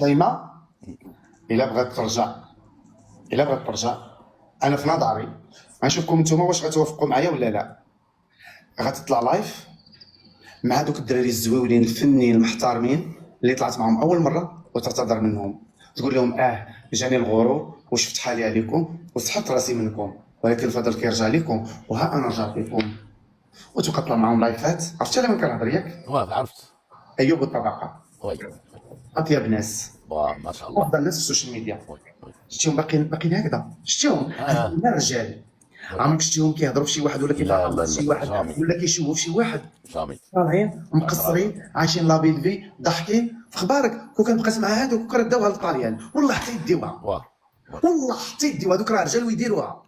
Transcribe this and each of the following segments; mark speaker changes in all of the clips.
Speaker 1: دايما الا بغات ترجع، انا في نظري غنشوفكم نتوما واش غتوافقوا معايا ولا لا. غتطلع لايف مع دوك الدراري الزويولين الفنيين المحترمين اللي طلعت معهم اول مره وتعتذر منهم، تقول لهم جاني الغرور وشفت حالي عليكم وسحبت راسي منكم، ولكن الفضل كيرجع لكم وها انا رجعت لكم. وتبقى طلع معهم لايفات. عرفتي على من كنهضر ياك؟
Speaker 2: عرفت.
Speaker 1: ايوب الطبقه،
Speaker 2: وي.
Speaker 1: اطيب ناس،
Speaker 2: ما شاء الله.
Speaker 1: افضل ناس في السوشيال ميديا.
Speaker 2: وي وي.
Speaker 1: شفتيهم باقيين هكذا، شفتيهم هما رجال.
Speaker 2: وي.
Speaker 1: عمرك شفتيهم كيهضروا في شي واحد ولا
Speaker 2: لا
Speaker 1: كيفرحوا
Speaker 2: لا
Speaker 1: في شي
Speaker 2: لا
Speaker 1: واحد
Speaker 2: جامي
Speaker 1: ولا كيشوفوا في شي واحد؟
Speaker 2: جامي.
Speaker 1: طالعين مقصرين عايشين لابيل في ضاحكين في خبارك. كون كنبقات مع هادوك وكان داوها للطاليان والله حتى يديوها، والله حتى يديوها. هادوك راه رجال ويديروها،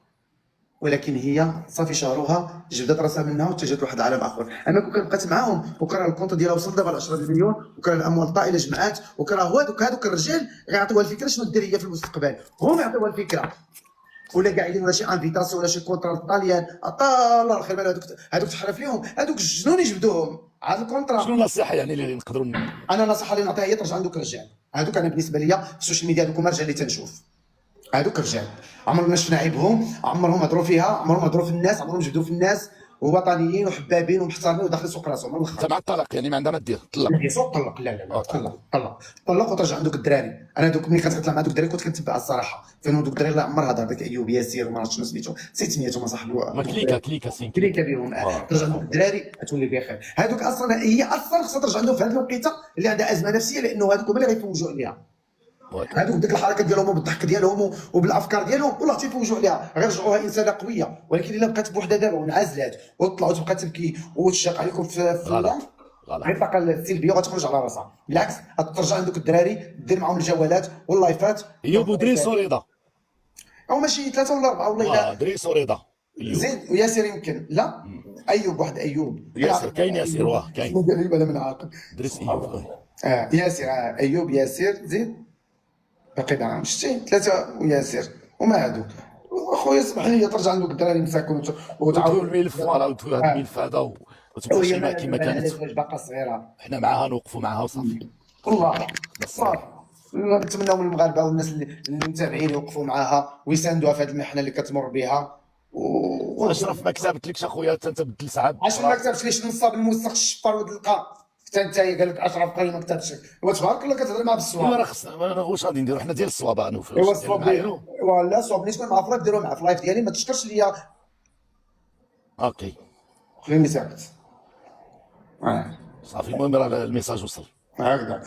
Speaker 1: ولكن هي صافي شهروها جبدت راسها منها واتجهت لواحد العالم اخر. اما كون كانت بقات معاهم وكان الكونت ديالها وصل دابا ل 10 مليون وكان الاموال الطائله جمعات وكان هادوك الرجال غيعطيوها الفكره شنو دير هي في المستقبل، هم يعطيوها الفكره. ولا قاعدين ولا شي انفيتاسيون ولا شي كونترا الطاليان الله الخير مال هادوك تحرف ليهم، هادوك الجنون يجبدوهم هاد الكونترا.
Speaker 2: شنو النصيحه يعني اللي نقدروا
Speaker 1: انا النصيحه اللي نعطيها هي ترجع عندك الرجال. هادوك انا بالنسبه ليا في السوشيال ميديا هادوك هما الرجال اللي تنشوف. هادوك الرجال عمرنا شفنا عيبهم، عمرهم هضروا فيها، عمرهم هضروا في الناس، عمرهم جبدوا في الناس، ووطنيين وحبابين ومحترمين وداخلين سوق راسهم من
Speaker 2: انت
Speaker 1: الاخر.
Speaker 2: مع الطلاق يعني ما عندها ما دير طلق.
Speaker 1: لا سوق طلق، لا لا لا طلق وترجع عندك الدراري. انا دوك ملي كنت كنطلع مع دوك الدراري كنت كنتبع الصراحه، فين دوك الدراري لا عمر هضر داك ايوب ياسير وما عرفتش شنو سميتو، نسيت سميتهم اصاحبي.
Speaker 2: ما كليكا سين
Speaker 1: كليكا بهم. ترجع عندك الدراري تولي بخير. هادوك اصلا هي اصلا خصها ترجع عندهم في هذه الوقيته اللي عندها ازمه نفسيه، لانه هادوك هما اللي غيفوجوا عليها. هادوك بديك الحركات ديالهم وبالضحك ديالهم وبالافكار ديالهم والله تيفوجوا عليها، غيرجعوها انسانه قويه. ولكن الا بقات بوحده دابا وانعزلات وطلعوا تبقى تبكي وتشاق عليكم في
Speaker 2: غلط غلط.
Speaker 1: غير الطاقه السلبيه غتخرج على راسها. بالعكس غترجع عندك الدراري دير معاهم الجولات واللايفات.
Speaker 2: ايوب ودريس ورضا
Speaker 1: او ماشي ثلاثه ولا اربعه والله.
Speaker 2: دريس ورضا
Speaker 1: زيد وياسر يمكن لا. ايوب واحد ايوب
Speaker 2: ياسر كاين ياسر كاين
Speaker 1: ايوب هذا من عاقل.
Speaker 2: دريس ايوب.
Speaker 1: ياسر ايوب ياسر زيد باقي دعم شتي ثلاثه وياسر وما هادو. خويا اسمح لي ترجع عندك الدراري مساكن
Speaker 2: وتعاودوا الملف فوالا وتعاودوا هذا الملف هذا وتبقى شي كما كانت.
Speaker 1: باقا صغيره
Speaker 2: حنا معاها نوقفوا معاها وصافي.
Speaker 1: والله صافي. نتمنوا من المغاربه والناس اللي متابعين يوقفوا معاها ويساندوها في هذه المحنه اللي كتمر بها.
Speaker 2: واشرف ما كتبتلكش اخويا انت بدل ساعه.
Speaker 1: علاش ما كتبتليش نصاب الموسخ الشفار ودلقى حتى انت قال لك اشرف قال ما كتبتش. تبارك الله كتهضر مع بالصواب.
Speaker 2: راه خصنا واش غادي نديروا حنا ديال الصواب انا وفلوس.
Speaker 1: ايوا الصواب ولا الصواب ملي تكون مع فلايف ديروا مع فلايف ديالي ما تشكرش ليا.
Speaker 2: اوكي
Speaker 1: خليني ساكت.
Speaker 2: صافي المهم راه الميساج وصل
Speaker 1: هكذاك.